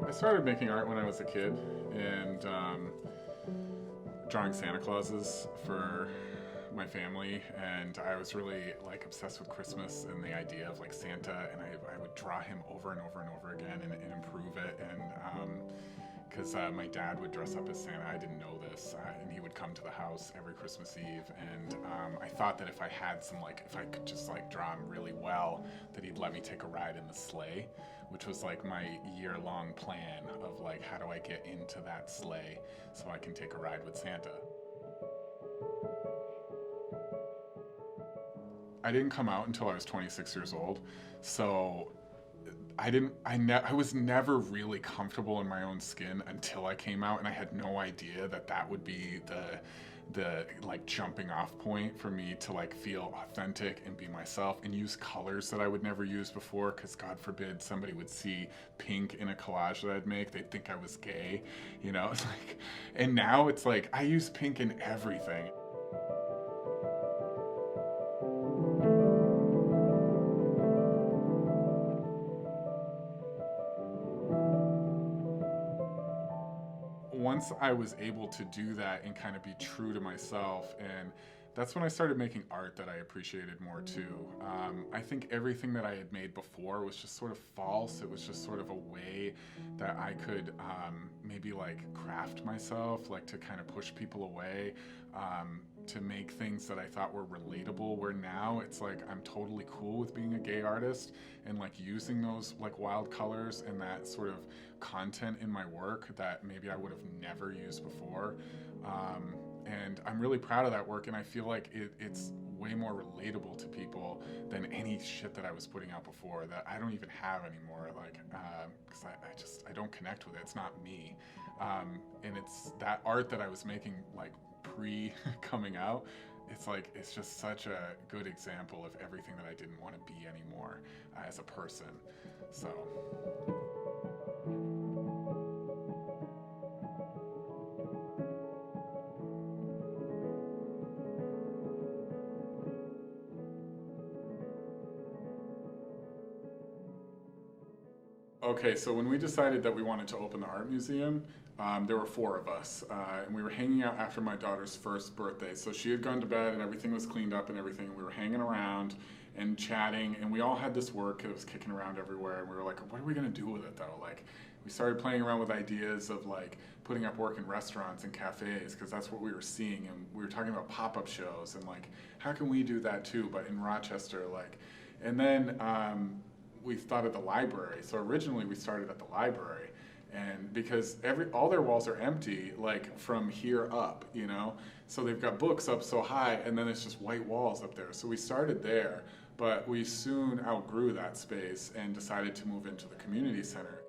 I started making art when I was a kid, and drawing Santa Clauses for my family, and I was really like obsessed with Christmas and the idea of like Santa, and I would draw him over and over and over again and improve it, and because my dad would dress up as Santa. I didn't know this, and he would come to the house every Christmas Eve, and I thought that if I had some, like, if I could just like draw him really well, that he'd let me take a ride in the sleigh, which was like my year-long plan of like, how do I get into that sleigh so I can take a ride with Santa. I didn't come out until I was 26 years old, so I was never really comfortable in my own skin until I came out, and I had no idea that that would be the like jumping off point for me to like feel authentic and be myself and use colors that I would never use before, because God forbid somebody would see pink in a collage that I'd make, they'd think I was gay, you know. It's like, and now it's like I use pink in everything. Once I was able to do that and kind of be true to myself, and that's when I started making art that I appreciated more too. I think everything that I had made before was just sort of false. It was just sort of a way that I could maybe like craft myself, like to kind of push people away, to make things that I thought were relatable, where now it's like I'm totally cool with being a gay artist and like using those like wild colors and that sort of content in my work that maybe I would have never used before. And I'm really proud of that work, and I feel like it's way more relatable to people than any shit that I was putting out before that I don't even have anymore, like because I don't connect with it. It's not me. And it's that art that I was making like pre coming out, it's like it's just such a good example of everything that I didn't want to be anymore as a person. So okay, so when we decided that we wanted to open the art museum, there were four of us, and we were hanging out after my daughter's first birthday. So she had gone to bed and everything was cleaned up and everything, and we were hanging around and chatting, and we all had this work that was kicking around everywhere, and we were like, what are we gonna do with it though? Like, we started playing around with ideas of like putting up work in restaurants and cafes, because that's what we were seeing, and we were talking about pop-up shows and like, how can we do that too, but in Rochester, like, and then we thought of the library. So originally we started at the library, and because all their walls are empty, like from here up, you know, so they've got books up so high, and then it's just white walls up there. So we started there, but we soon outgrew that space and decided to move into the community center.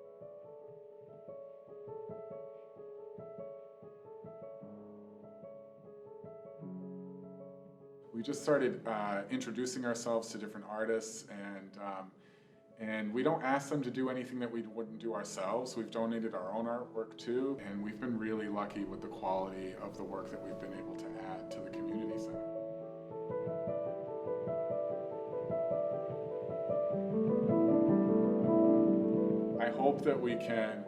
We just started introducing ourselves to different artists, and we don't ask them to do anything that we wouldn't do ourselves. We've donated our own artwork too, and we've been really lucky with the quality of the work that we've been able to add to the community center. I hope that we can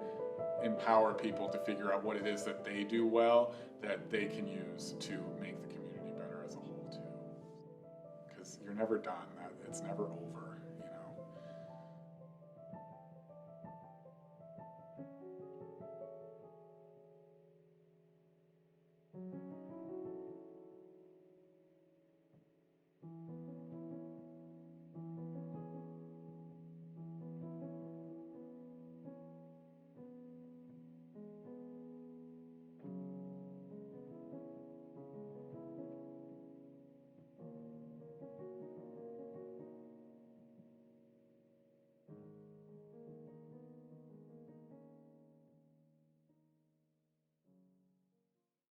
empower people to figure out what it is that they do well that they can use to make the community better as a whole too. Because you're never done, it's never over.